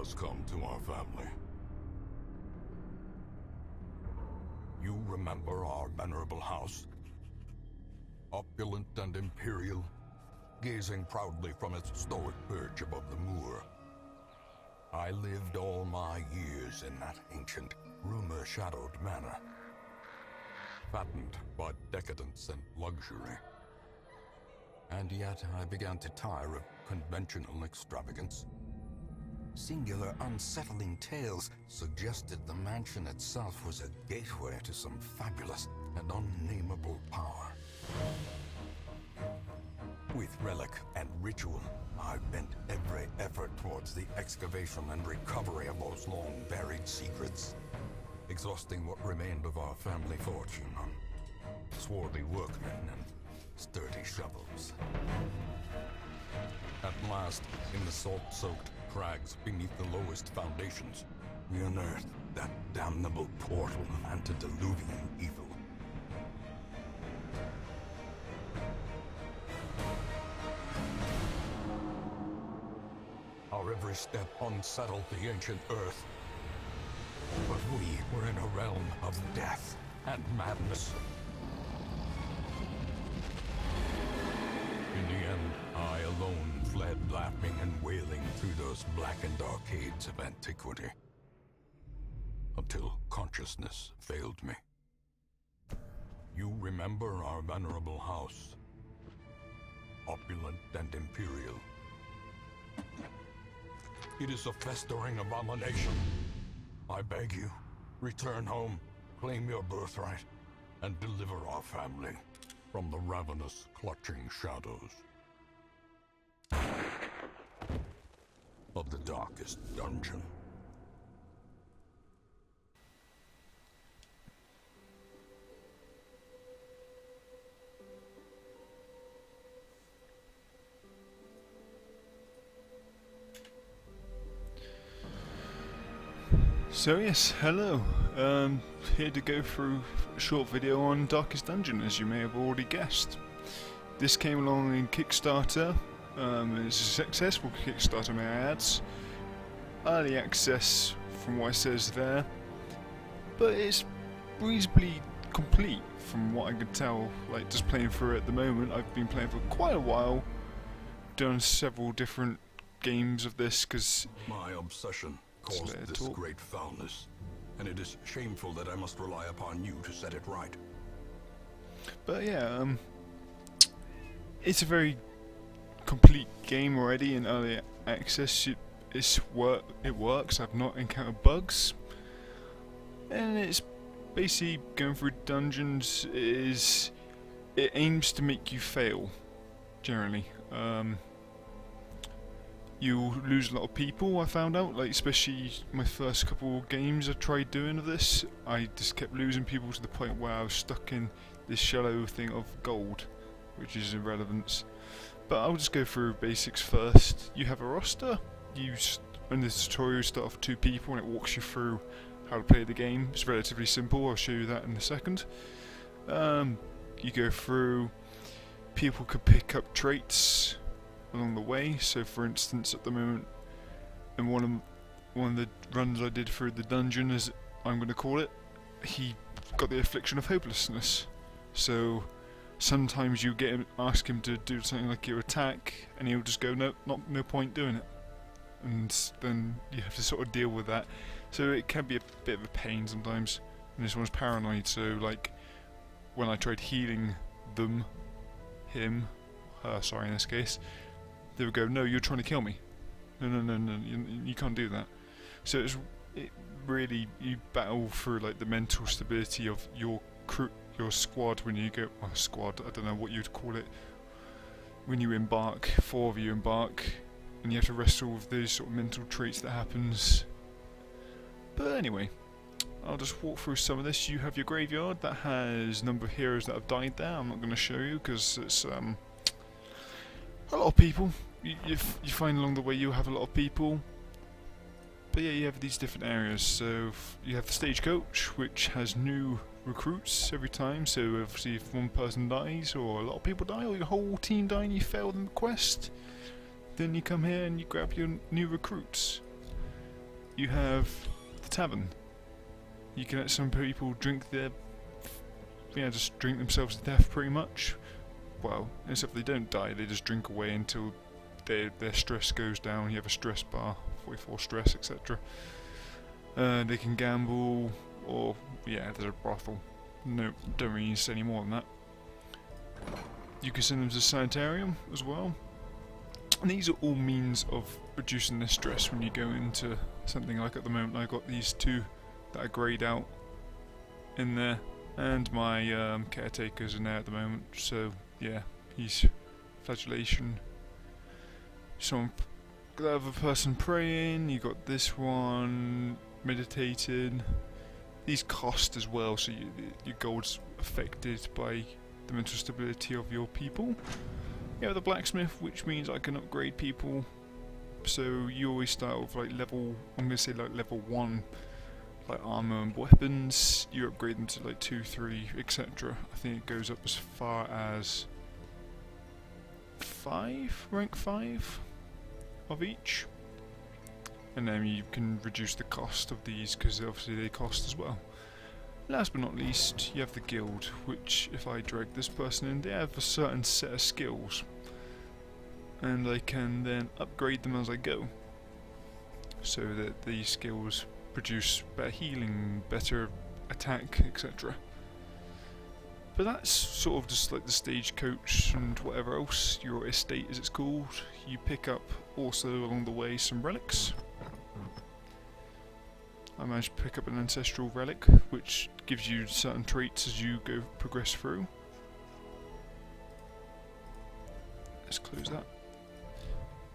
has come to our family. You remember our venerable house? Opulent and imperial, gazing proudly from its stoic perch above the moor. I lived all my years in that ancient, rumor-shadowed manor, fattened by decadence and luxury. And yet I began to tire of conventional extravagance. Singular, unsettling tales suggested the mansion itself was a gateway to some fabulous and unnameable power. With relic and ritual, I bent every effort towards the excavation and recovery of those long-buried secrets, exhausting what remained of our family fortune on swarthy workmen and sturdy shovels. At last, in the salt-soaked crags beneath the lowest foundations, we unearthed that damnable portal antediluvian evil. Our every step unsettled the ancient earth, but we were in a realm of death and madness. In the end, I alone fled laughing and wailing through those blackened arcades of antiquity, until consciousness failed me. You remember our venerable house, opulent and imperial. It is a festering abomination. I beg you, return home, claim your birthright, and deliver our family from the ravenous, clutching shadows of the darkest dungeon. So yes, hello. Here to go through a short video on Darkest Dungeon, as you may have already guessed. This came along in Kickstarter. It's a successful Kickstarter, may I add. Early access, from what it says there, but it's reasonably complete from what I could tell. Like, just playing through it at the moment, I've been playing for quite a while. Done several different games of this because my obsession caused this great foulness, and it is shameful that I must rely upon you to set it right. But yeah, it's a very complete game already in early access. It works. I've not encountered bugs, and it's basically going through dungeons. It aims to make you fail, generally. You lose a lot of people, I found out, like especially my first couple of games I tried doing of this. I just kept losing people to the point where I was stuck in this shallow thing of gold, which is irrelevance. But I'll just go through basics first. You have a roster. In this tutorial you start off with 2 people and it walks you through how to play the game. It's relatively simple, I'll show you that in a second. You go through, people could pick up traits along the way. So for instance, at the moment, in one of the runs I did through the dungeon, as I'm going to call it, he got the affliction of hopelessness. So sometimes you ask him to do something like your attack, and he'll just go, no point doing it, and then you have to sort of deal with that. So it can be a bit of a pain sometimes. And this one's paranoid, so like when I tried healing him, sorry in this case, they would go, no, you're trying to kill me. No, you can't do that. So it really, you battle through like the mental stability of your crew, your squad when you go, squad, I don't know what you'd call it, when you embark, 4 of you embark, and you have to wrestle with those sort of mental traits that happens. But anyway, I'll just walk through some of this. You have your graveyard that has a number of heroes that have died there. I'm not going to show you because it's a lot of people. You find along the way you have a lot of people. But yeah, you have these different areas. So you have the stagecoach, which has new recruits every time. So obviously if one person dies, or a lot of people die, or your whole team die and you fail the quest, then you come here and you grab your new recruits. you have the tavern. You can let some people drink just drink themselves to death pretty much. Well, except they don't die, they just drink away until their stress goes down. You have a stress bar, 44 stress, etc. They can gamble, or there's a brothel. No, don't really need to say any more than that. You can send them to the sanitarium as well. And these are all means of reducing the stress when you go into something like at the moment. I got these two that are greyed out in there, and my caretaker's in there at the moment. So yeah, he's flagellation. The other person praying. You got this one meditating. These cost as well, so your gold's affected by the mental stability of your people. You have the blacksmith, which means I can upgrade people. So you always start with like level 1, like armor and weapons. You upgrade them to like 2, 3, etc. I think it goes up as far as 5, rank 5 of each. And then you can reduce the cost of these because obviously they cost as well. Last but not least, you have the guild, which if I drag this person in, they have a certain set of skills, and I can then upgrade them as I go, so that these skills produce better healing, better attack, etc. But that's sort of just like the stagecoach and whatever else, your estate as it's called. You pick up also along the way some relics. I managed to pick up an ancestral relic, which gives you certain traits as you progress through. Let's close that.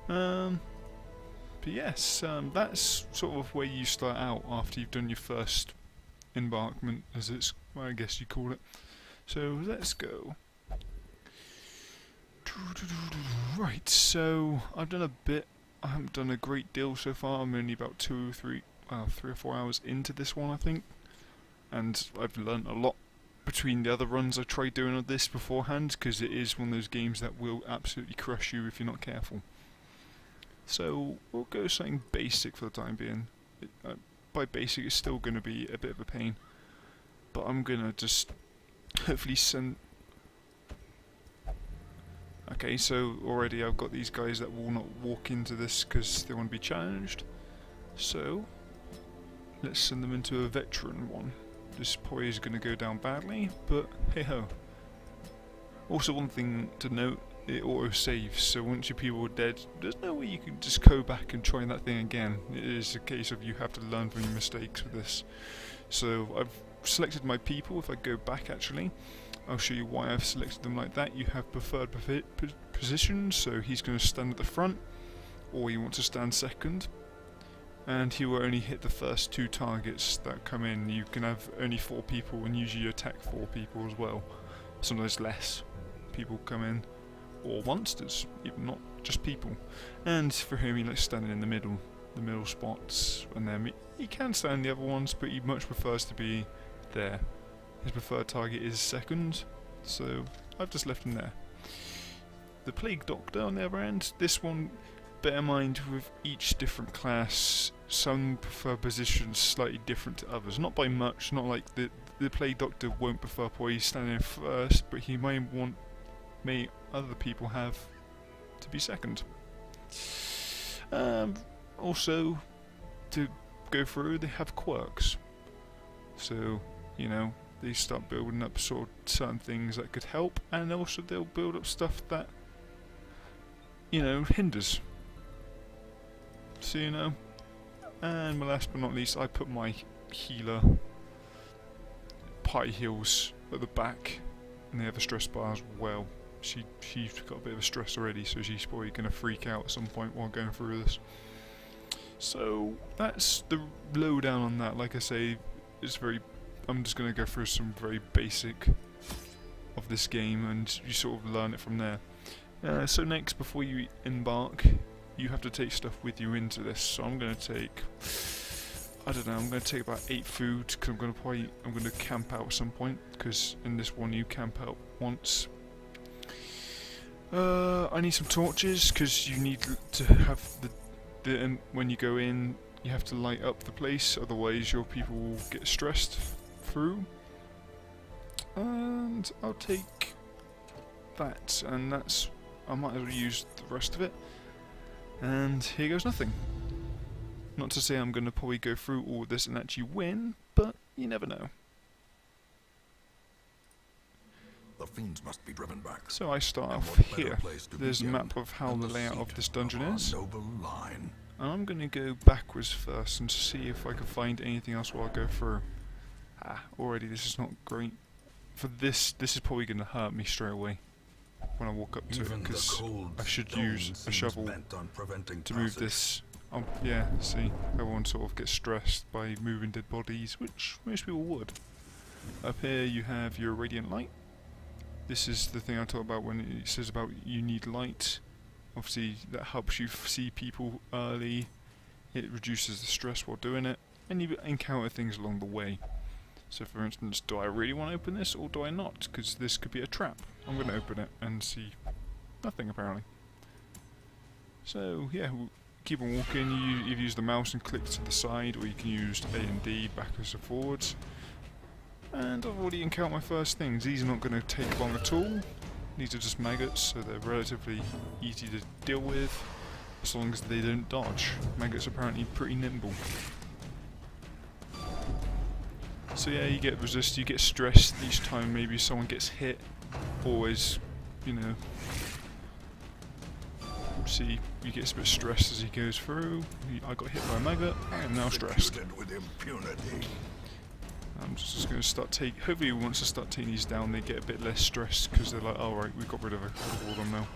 But yes, that's sort of where you start out after you've done your first embarkment, as it's, well, I guess you call it. So let's go. Right, so I've done a bit. I haven't done a great deal so far. I'm only about 3 or 4 hours into this one, I think, and I've learnt a lot between the other runs I tried doing on this beforehand, because it is one of those games that will absolutely crush you if you're not careful. So we'll go something basic for the time being. By basic, it's still going to be a bit of a pain, but I'm going to just hopefully send... Okay, so already I've got these guys that will not walk into this because they want to be challenged. So let's send them into a veteran one. This probably is going to go down badly, but hey ho. Also, one thing to note, it auto saves, so once your people are dead, there's no way you can just go back and try that thing again. It is a case of you have to learn from your mistakes with this. So I've selected my people. If I go back, actually, I'll show you why I've selected them like that. You have preferred positions, so he's going to stand at the front, or you want to stand second. And he will only hit the first 2 targets that come in. You can have only 4 people, and usually you attack 4 people as well. Sometimes less people come in, or monsters, even not just people. And for him, he likes standing in the middle spots, and then he can stand the other ones, but he much prefers to be there. His preferred target is second, so I've just left him there. The Plague Doctor, on the other end, this one, bear in mind, with each different class, some prefer positions slightly different to others. Not by much, not like the Plague Doctor won't prefer probably standing first, but he may other people have to be second. Also, to go through, they have quirks. So, you know, they start building up sort of certain things that could help, and also they'll build up stuff that, you know, hinders. So, you know, and last but not least, I put my healer party heals at the back, and they have a stress bar as well. She's got a bit of a stress already, so she's probably going to freak out at some point while going through this. So that's the lowdown on that. Like I say, I'm just going to go through some very basic of this game, and you sort of learn it from there. So next, before you embark, you have to take stuff with you into this. So I'm going to take, I don't know, I'm going to take about 8 food, because I'm going to camp out at some point, because in this one you camp out once. I need some torches, because you need to have the when you go in, you have to light up the place, otherwise your people will get stressed through. And I'll take that, and that's... I might as well use the rest of it. And here goes nothing. Not to say I'm going to probably go through all this and actually win, but you never know. The fiends must be driven back. So I start And off what better here. place to There's a begin map of how than the the layout of seat this dungeon our is. noble line. And I'm going to go backwards first and see if I can find anything else while I go through. Already this is not great. For this is probably going to hurt me straight away when I walk up to it, because I should use a shovel to move this. Yeah, see, everyone sort of gets stressed by moving dead bodies, which most people would. Up here you have your radiant light. This is the thing I talk about when it says about you need light. Obviously that helps you see people early, it reduces the stress while doing it, and you encounter things along the way. So for instance, do I really want to open this or do I not? Because this could be a trap. I'm going to open it and see nothing apparently. So yeah, we'll keep on walking. You use the mouse and click to the side, or you can use A and D backwards and forwards. And I've already encountered my first things. These are not going to take long at all. These are just maggots, so they're relatively easy to deal with, as long as they don't dodge. Maggots are apparently pretty nimble. So yeah, you get resist, you get stressed each time maybe someone gets hit. Always, you know, see, you get a bit stressed as he goes through. I got hit by a maggot, I am now stressed. With impunity. I'm just going to start taking, hopefully once I start taking these down they get a bit less stressed, because they're like, oh right, we got rid of all of them now.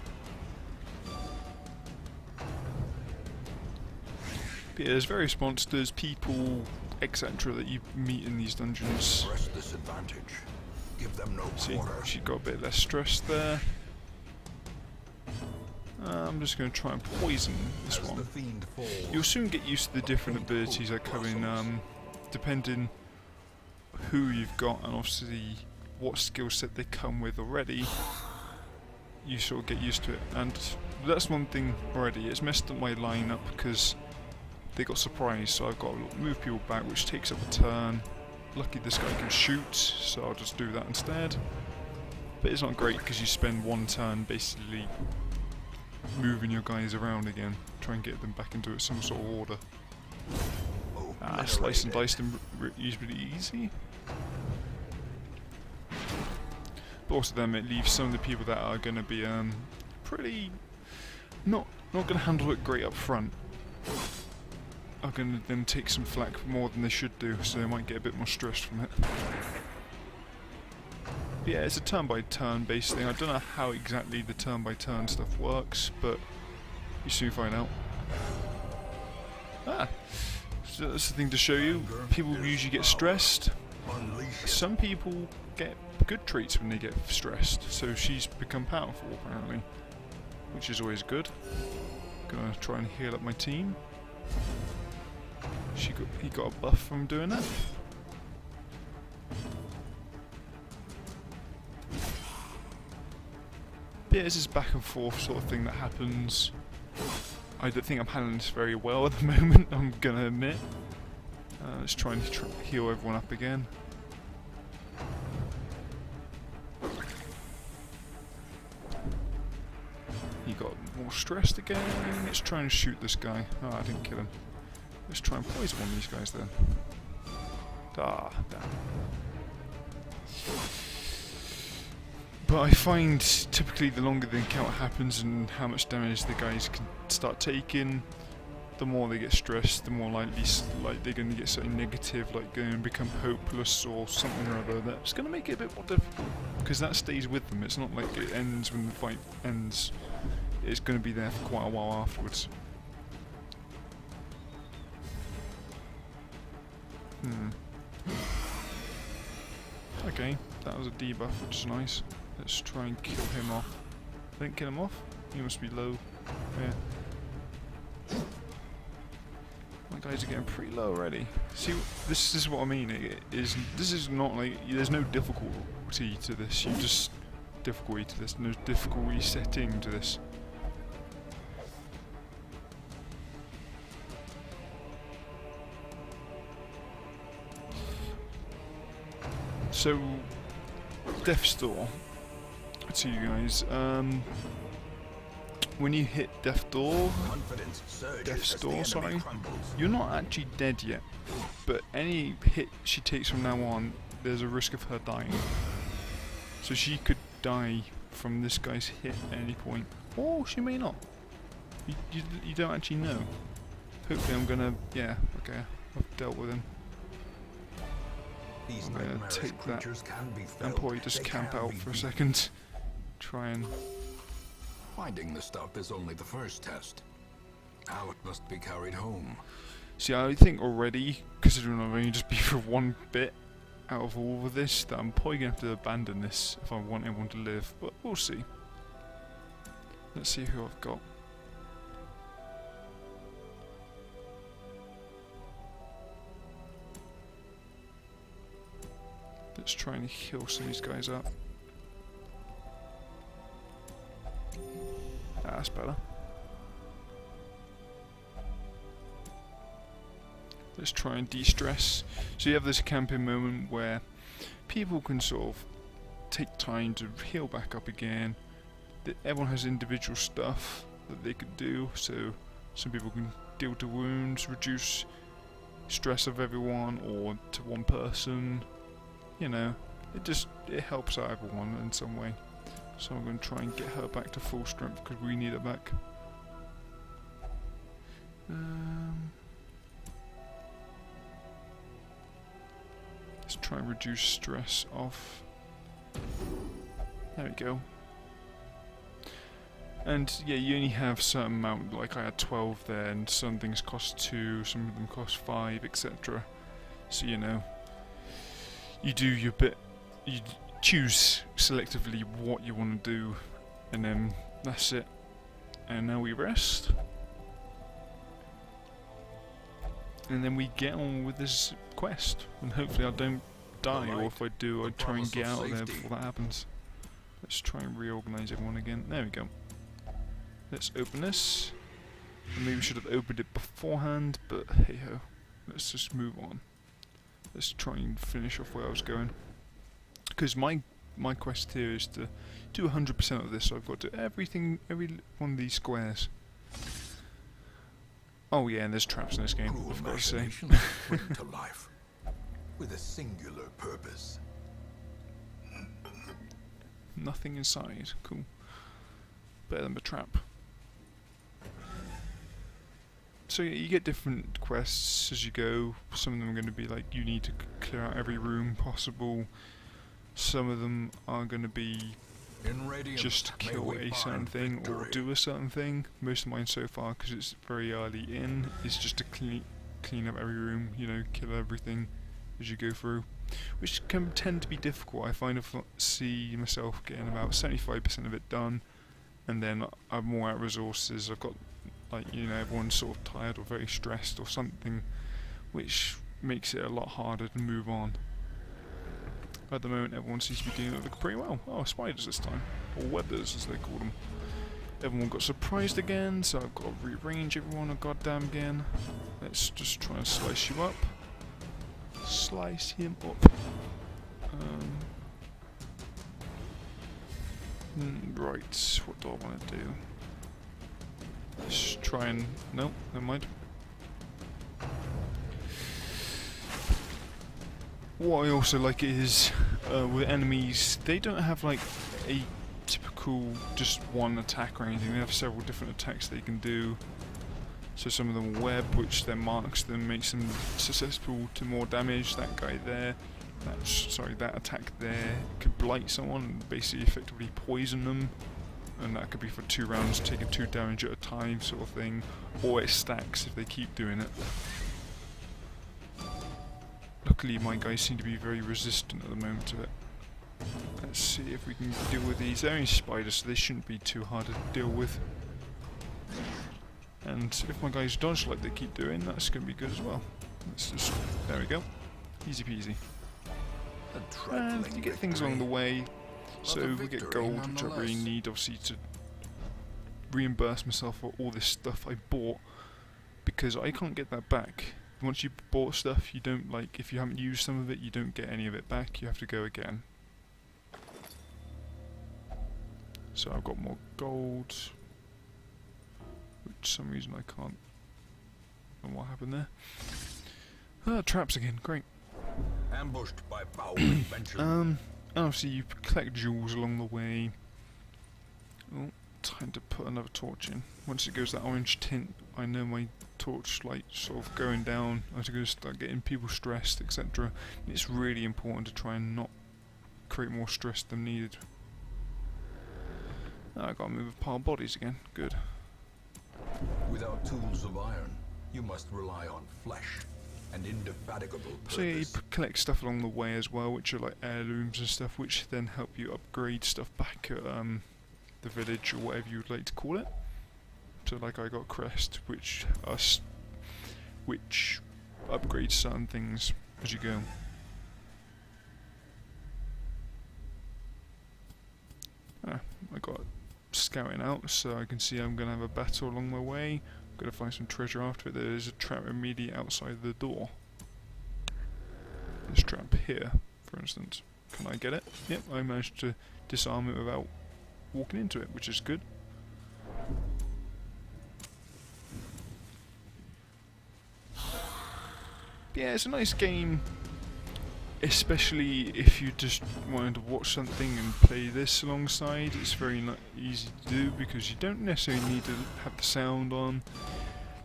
But yeah, there's various monsters, people, etc. that you meet in these dungeons. Press this advantage. Give them no See, quarter. she got a bit less stress there. I'm just going to try and poison this As the one. fiend falls, You'll soon get used to the different abilities that come in, depending who you've got and obviously what skill set they come with already. You sort of get used to it, and that's one thing already. It's messed up my lineup because they got surprised, so I've got to move people back, which takes up a turn. Lucky this guy can shoot, so I'll just do that instead. But it's not great because you spend one turn basically moving your guys around again, try and get them back into some sort of order. Slice and dice them usually easy. But also then it leaves some of the people that are going to be pretty not going to handle it great up front. Are going to then take some flack more than they should do, so they might get a bit more stressed from it. But yeah, it's a turn-by-turn based thing. I don't know how exactly the turn-by-turn stuff works, but you soon find out. So that's the thing to show you. People usually get stressed. Some people get good traits when they get stressed, so she's become powerful apparently, which is always good. Gonna try and heal up my team. He got a buff from doing that. But yeah, this is back and forth sort of thing that happens. I don't think I'm handling this very well at the moment, I'm gonna admit. Let's try and heal everyone up again. He got more stressed again. Let's try and shoot this guy. Oh, I didn't kill him. Let's try and poison one of these guys then. Ah, damn. But I find typically the longer the encounter happens and how much damage the guys can start taking, the more they get stressed, the more likely they're going to get something negative, like going to become hopeless or something or other. That's going to make it a bit more difficult, because that stays with them. It's not like it ends when the fight ends. It's going to be there for quite a while afterwards. Okay, that was a debuff, which is nice. Let's try and kill him off. Didn't kill him off? He must be low. Yeah. My guys are getting pretty low already. See, this is what I mean. This is not like, there's no difficulty to this. No difficulty setting to this. So, Death's Door. To you guys, when you hit Death's Door, sorry, you're not actually dead yet, but any hit she takes from now on, there's a risk of her dying. So she could die from this guy's hit at any point, or she may not. You don't actually know. Hopefully I'm gonna, yeah, okay, I've dealt with him. I'm gonna take that and probably just camp out for a second. Try and... Finding the stuff is only the first test. Now it must be carried home. See, I think already, considering I've only just been for one bit out of all of this, that I'm probably going to have to abandon this if I want everyone to live, but we'll see. Let's see who I've got. Let's try and heal some of these guys up. That's better. Let's try and de-stress. So you have this camping moment where people can sort of take time to heal back up again. Everyone has individual stuff that they could do, so some people can deal with the wounds, reduce stress of everyone or to one person. You know, it helps out everyone in some way. So I'm going to try and get her back to full strength because we need her back. Let's try and reduce stress off. There we go. And yeah, you only have a certain amount, like I had 12 there, and some things cost 2, some of them cost 5, etc. So you know, you do your bit, you choose selectively what you want to do, and then that's it. And now we rest, and then we get on with this quest, and hopefully I don't die, or if I do, I try and get out of there before that happens. Let's try and reorganize everyone again. There we go. Let's open this. Maybe we should have opened it beforehand, but hey ho. Let's just move on. Let's try and finish off where I was going. Because my quest here is to do 100% of this, so I've got to do everything, every one of these squares. Oh yeah, and there's traps in this game, I've got to say. Bring to life with a singular purpose. Nothing inside, cool. Better than the trap. So yeah, you get different quests as you go. Some of them are going to be like you need to clear out every room possible. Some of them are going to be just kill a certain thing or do a certain thing. Most of mine so far, because it's very early in, is just to clean up every room, you know, kill everything as you go through, which can tend to be difficult. I find I see myself getting about 75% of it done, and then I'm more out of resources. I've got, like, you know, everyone's sort of tired or very stressed or something, which makes it a lot harder to move on. At the moment, everyone seems to be doing it pretty well. Oh, spiders this time. Or weathers, as they call them. Everyone got surprised again, so I've got to rearrange everyone a goddamn again. Let's just try and slice you up. Slice him up. Right, what do I want to do? Let's try and... no, never mind. What I also like is, with enemies, they don't have like a typical just one attack or anything. They have several different attacks they can do. So some of them web, which then marks them, makes them susceptible to more damage. That guy there, that attack there could blight someone and basically effectively poison them. And that could be for 2 rounds, taking 2 damage at a time sort of thing. Or it stacks if they keep doing it. Luckily my guys seem to be very resistant at the moment to it. Let's see if we can deal with these. They're only spiders, so they shouldn't be too hard to deal with. And if my guys dodge like they keep doing, that's going to be good as well. Let's just... there we go. Easy peasy. And you get things along the way. So we get gold, which I really need obviously to reimburse myself for all this stuff I bought, because I can't get that back once you bought stuff, you don't, like, if you haven't used some of it, you don't get any of it back. You have to go again. So I've got more gold, which for some reason I can't. I don't know what happened there. Traps again. Great. Ambushed by foul adventure. Obviously you collect jewels along the way. Oh, time to put another torch in. Once it goes that orange tint, I know my torchlight sort of going down. I have to go start getting people stressed, etc. It's really important to try and not create more stress than needed. Now I gotta move a pile of bodies again. Good. Without tools of iron, you must rely on flesh and indefatigable purpose. So yeah, you collect stuff along the way as well, which are like heirlooms and stuff, which then help you upgrade stuff back at the village or whatever you would like to call it. So like I got crest, which upgrades certain things as you go. I got scouting out, so I can see I'm gonna have a battle along my way. I'm gonna find some treasure after it. There is a trap immediately outside the door. This trap here, for instance. Can I get it? Yep, I managed to disarm it without walking into it, which is good. Yeah, it's a nice game, especially if you just wanted to watch something and play this alongside. It's very easy to do because you don't necessarily need to have the sound on.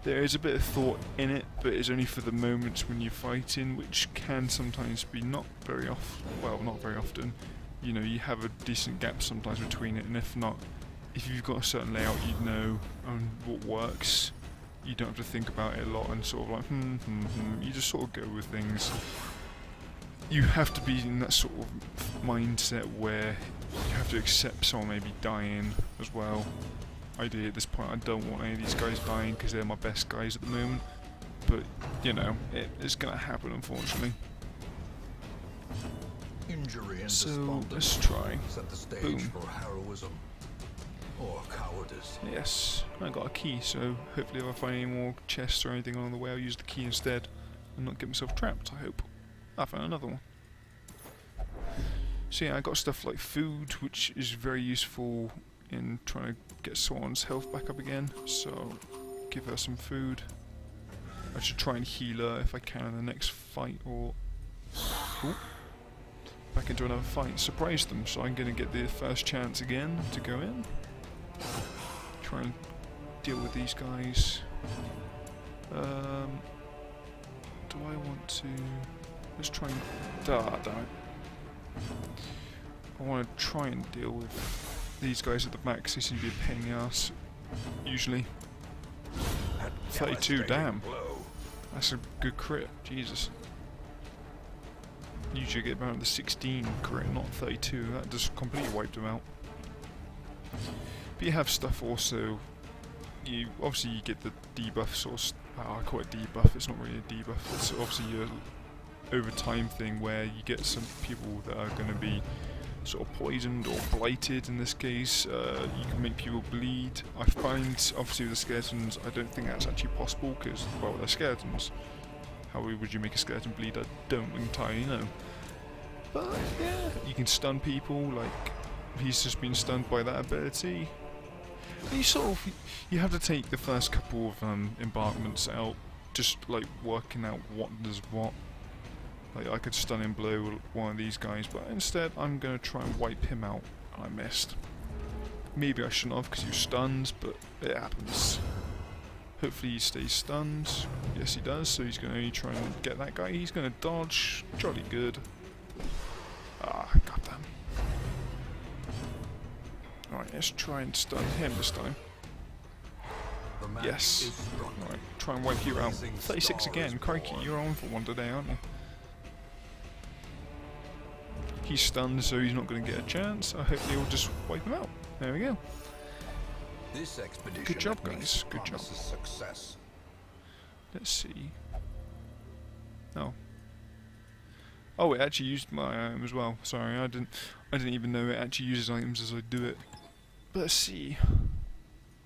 There is a bit of thought in it, but it's only for the moments when you're fighting, which can sometimes be not very often. You know, you have a decent gap sometimes between it, and if not, if you've got a certain layout, you know what works. You don't have to think about it a lot and sort of like, you just sort of go with things. You have to be in that sort of mindset where you have to accept someone maybe dying as well. Ideally at this point I don't want any of these guys dying because they're my best guys at the moment. But, you know, it's going to happen unfortunately. Injury and so, let's try. Set the stage Boom. for heroism or cowardice. Yes, I got a key, so hopefully if I find any more chests or anything along the way I'll use the key instead and not get myself trapped, I hope. I found another one. So yeah, I got stuff like food, which is very useful in trying to get someone's health back up again, so give her some food. I should try and heal her if I can in the next fight, or back into another fight, surprise them, so I'm going to get the first chance again to go in. Try and deal with these guys. Do I want to... Let's try and... damn it. I want to try and deal with these guys at the back, because they seem to be a pain in the ass, usually. 32, damn. That's a good crit, Jesus. Usually get around the 16 crit, not 32. That just completely wiped them out. But you have stuff also. You obviously you get the debuff sort of. I call it debuff. It's not really a debuff. It's obviously your overtime thing where you get some people that are going to be sort of poisoned or blighted. In this case, you can make people bleed. I find obviously with the skeletons, I don't think that's actually possible because well, they're skeletons. How would you make a skeleton bleed? I don't entirely know. But yeah, you can stun people, like he's just been stunned by that ability. You have to take the first couple of embarkments out, just like working out what does what. Like I could stun and blow one of these guys, but instead I'm going to try and wipe him out, and I missed. Maybe I shouldn't have because he was stunned, but it happens. Hopefully he stays stunned. Yes he does, so he's going to only try and get that guy. He's going to dodge. Jolly good. Ah, goddamn. Alright, let's try and stun him this time. Yes. Alright, try and wipe you out. 36 again. Crikey, you're on for one today, aren't you? He's stunned, so he's not going to get a chance. I hope they'll just wipe him out. There we go. This expedition Good job, guys. Good job. Success. Let's see. Oh. Oh, it actually used my item as well. Sorry, I didn't even know it actually uses items as I do it. But let's see.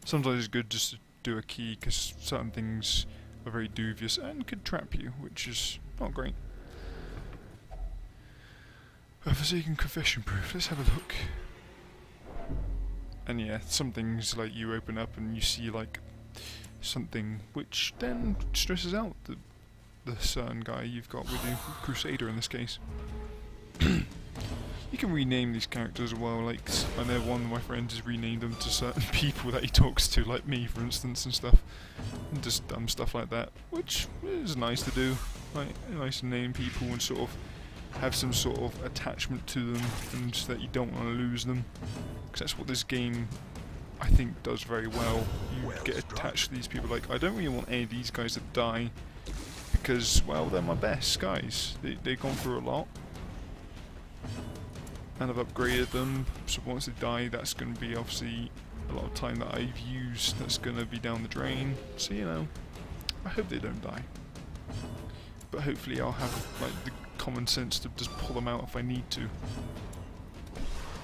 Sometimes it's good just to do a key because certain things are very dubious and could trap you, which is not great. A Forsaken confession proof, let's have a look. And yeah, some things like you open up and you see like something which then stresses out the certain guy you've got with you, Crusader in this case. You can rename these characters as well, like I know one of my friends has renamed them to certain people that he talks to, like me for instance and stuff. And just dumb stuff like that, which is nice to do. Like, nice to name people and sort of have some sort of attachment to them and that you don't want to lose them. Because that's what this game, I think, does very well. You get attached to these people. Like, I don't really want any of these guys to die because, well, they're my best guys. They've gone through a lot. And I've upgraded them, so once they die, that's going to be obviously a lot of time that I've used that's going to be down the drain. So, you know, I hope they don't die. But hopefully I'll have, like, the common sense to just pull them out if I need to.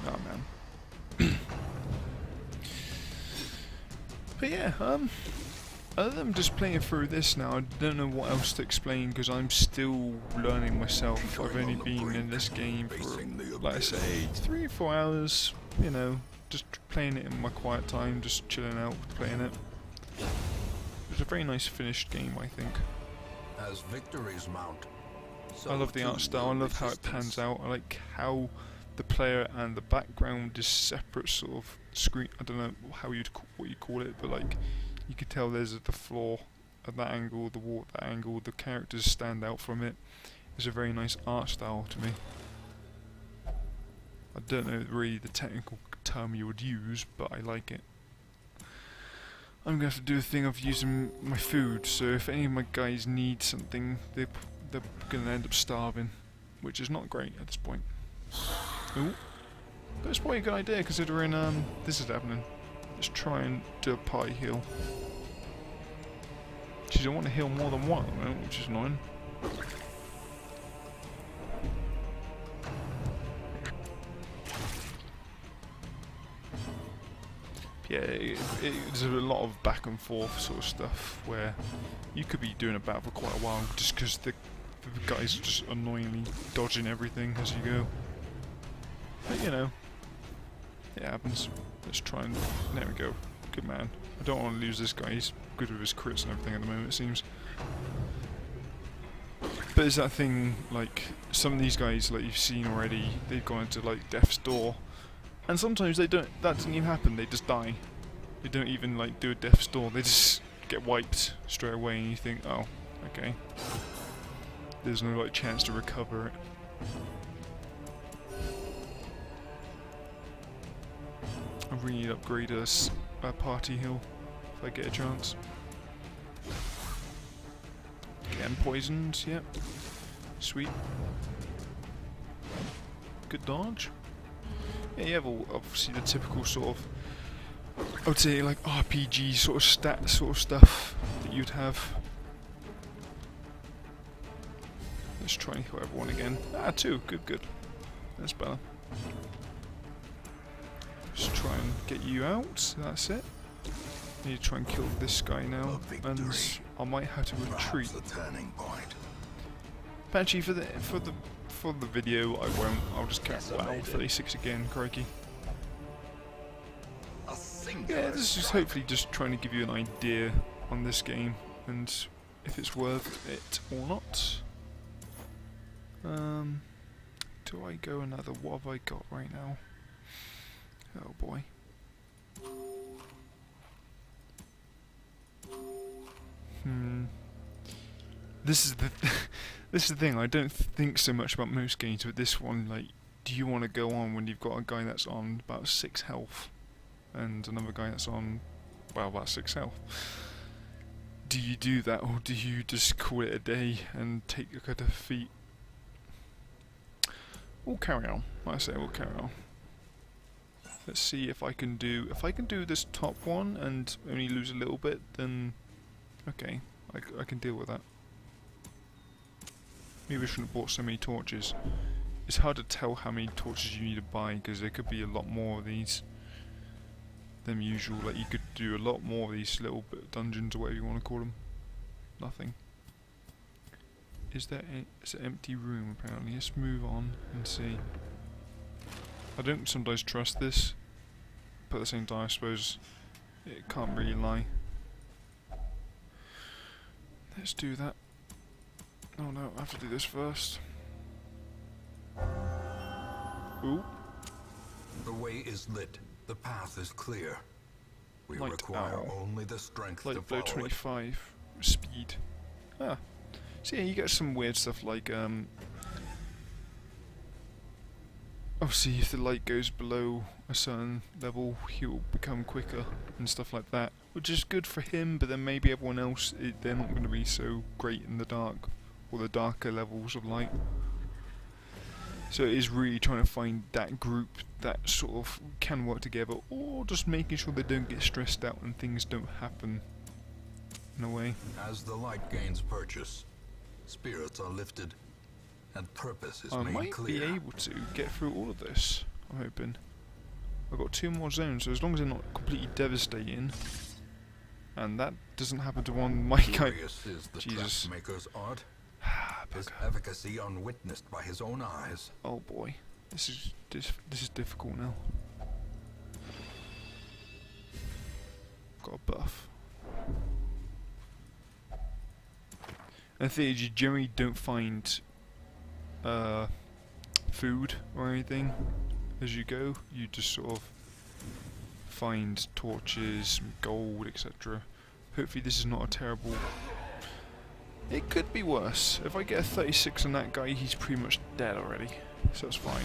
Oh, man. But yeah, other than just playing through this now, I don't know what else to explain because I'm still learning myself. I've only been in this game for, like I say, 3 or 4 hours, you know, just playing it in my quiet time, just chilling out, playing it. It's a very nice finished game, I think. As victories mount, I love the art style, I love how it pans out, I like how the player and the background is separate sort of screen, I don't know how what you call it, but like, you could tell there's the floor at that angle, the wall at that angle, the characters stand out from it. It's a very nice art style to me. I don't know really the technical term you would use, but I like it. I'm going to have to do a thing of using my food, so if any of my guys need something, they're going to end up starving, which is not great at this point. Ooh. But it's probably a good idea considering this is happening. Let's try and do a party heal. She don't want to heal more than one at the moment, which is annoying. Yeah, there's a lot of back and forth sort of stuff where you could be doing a battle for quite a while just because the guys are just annoyingly dodging everything as you go. But you know, it happens. Let's try and... there we go. Good man. I don't want to lose this guy. He's good with his crits and everything at the moment, it seems. But it's that thing, like, some of these guys, like you've seen already, they've gone into, like, death's door. And sometimes they don't... that doesn't even happen. They just die. They don't even, like, do a death's door. They just get wiped straight away and you think, oh, okay. There's no, like, chance to recover it. I really need to upgrade a party heal if I get a chance. Getting poisoned, yep. Sweet. Good dodge. Yeah, you have obviously the typical sort of, I would say like RPG sort of stat sort of stuff that you'd have. Let's try and kill everyone again. Ah, 2, good. That's better. Just try and get you out, that's it. I need to try and kill this guy now, and I might have to retreat. But actually for the video I won't, I'll just carry wow, 36 again, crikey. Yeah, this is hopefully just trying to give you an idea on this game, and if it's worth it or not. Do I go another, what have I got right now? Oh boy. This is the this is the thing. I don't think so much about most games, but this one, like, do you want to go on when you've got a guy that's on about 6 health and another guy that's on, well, about 6 health? Do you do that, or do you just call it a day and take a defeat? We'll carry on. Like I say, we'll carry on. Let's see if I can do this top one and only lose a little bit, then okay, I can deal with that. Maybe I shouldn't have bought so many torches. It's hard to tell how many torches you need to buy because there could be a lot more of these than usual. Like you could do a lot more of these little bit of dungeons or whatever you want to call them. Nothing. Is there it's an empty room apparently? Let's move on and see. I don't sometimes trust this, but at the same time I suppose it can't really lie. Let's do that. Oh no, I have to do this first. Ooh. The way is lit. The path is clear. We Light require owl. only the strength to Light blow follow it. 25 speed. Ah. So yeah, you get some weird stuff like obviously if the light goes below a certain level he'll become quicker and stuff like that, which is good for him, but then maybe everyone else they're not going to be so great in the dark or the darker levels of light. So it is really trying to find that group that sort of can work together, or just making sure they don't get stressed out and things don't happen in a way. As the light gains purchase, spirits are lifted, and purpose is I made might clear. be able to get through all of this, I'm hoping. I've got 2 more zones, so as long as they're not completely devastating, and that doesn't happen to one of my guy. Curious is the Jesus. maker's art. Ah, His bugger. efficacy unwitnessed by his own eyes. Oh boy, this is difficult now. Got a buff. And the thing is, you generally don't find food or anything as you go. You just sort of find torches, gold, etc. Hopefully this is not a terrible... It could be worse. If I get a 36 on that guy, he's pretty much dead already. So it's fine.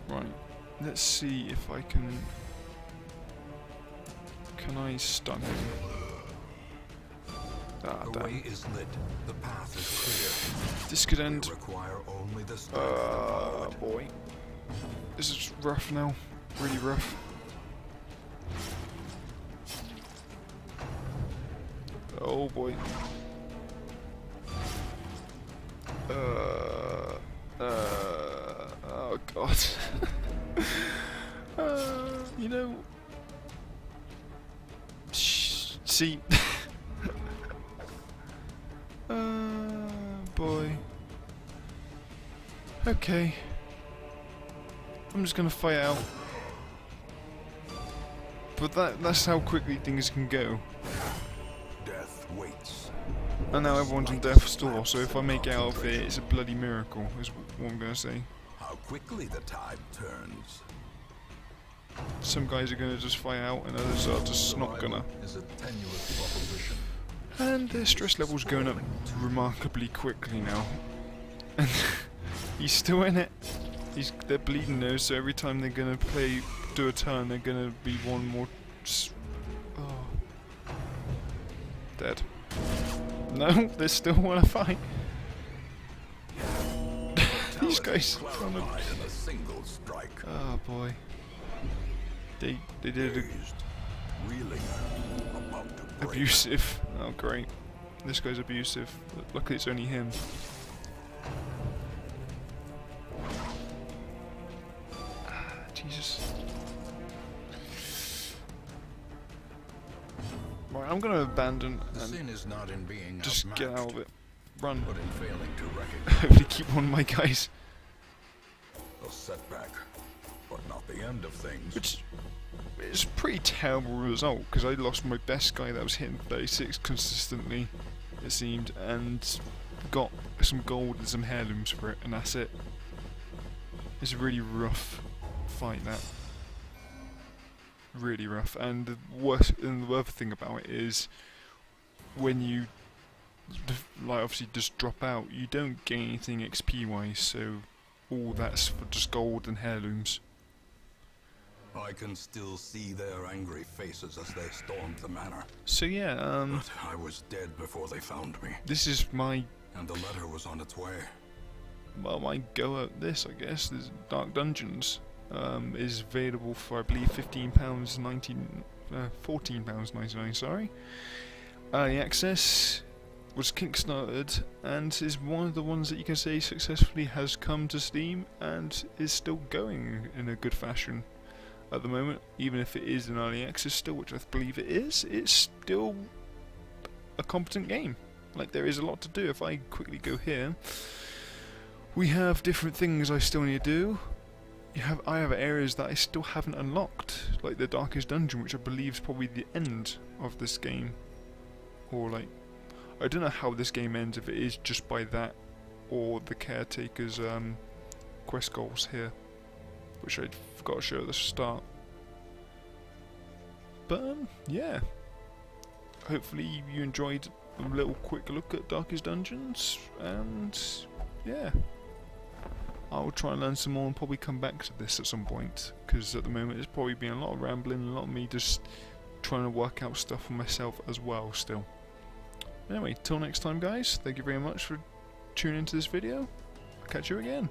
Right. Let's see if I can... Can I stun him? Ah, The damn. way is lit. The path is clear. This could We end... require only the strength to follow it. boy. This is rough now. Really rough. Oh boy. Oh god. You know. See. Boy. Okay. I'm just gonna fight out. But that's how quickly things can go. Death waits. And now everyone's on death's door, so if I make it out of it, it's a bloody miracle, is what I'm gonna say. How quickly the tide turns. Some guys are gonna just fight out, and others are just not gonna. Is a tenuous proposition. And their stress level's going up remarkably quickly now. And he's still in it. They're bleeding though, so every time they're gonna do a turn, they're gonna be one more. Oh. Dead. No, they still want to fight. These guys. Clarified in a single strike. Oh boy. They did it. Dazed, reeling, about to break. Abusive. Oh great. This guy's abusive. Luckily it's only him. Jesus. Right, I'm gonna abandon The and sin is not in being just get outmatched, out of it. Run. but in failing to recognize Hopefully keep one of my guys. a setback, but not the end of things. Which is a pretty terrible result, because I lost my best guy that was hitting 36 consistently, it seemed, and got some gold and some heirlooms for it, and that's it. It's a really rough fight, that. Really rough. And the other thing about it is, when you like obviously just drop out, you don't gain anything XP wise, so all that's for just gold and heirlooms. I can still see their angry faces as they stormed the manor. So yeah, But I was dead before they found me, this is my and the letter was on its way. my go at this, I guess. This Dark Dungeons is available for I believe £15.19, £14.99. Sorry. Early access was kickstarted and is one of the ones that you can say successfully has come to Steam and is still going in a good fashion. at the moment, even if it is in early access still, which I believe it is, it's still a competent game. Like, there is a lot to do. If I quickly go here, we have different things I still need to do. I have areas that I still haven't unlocked, like the Darkest Dungeon, which I believe is probably the end of this game. Or like, I don't know how this game ends, if it is just by that, or the Caretaker's quest goals here, which I forgot to show at the start. But yeah, hopefully you enjoyed a little quick look at Darkest Dungeons, and yeah, I'll try and learn some more and probably come back to this at some point, because at the moment it's probably been a lot of rambling, a lot of me just trying to work out stuff for myself as well still. Anyway, till next time guys, thank you very much for tuning into this video. I'll catch you again.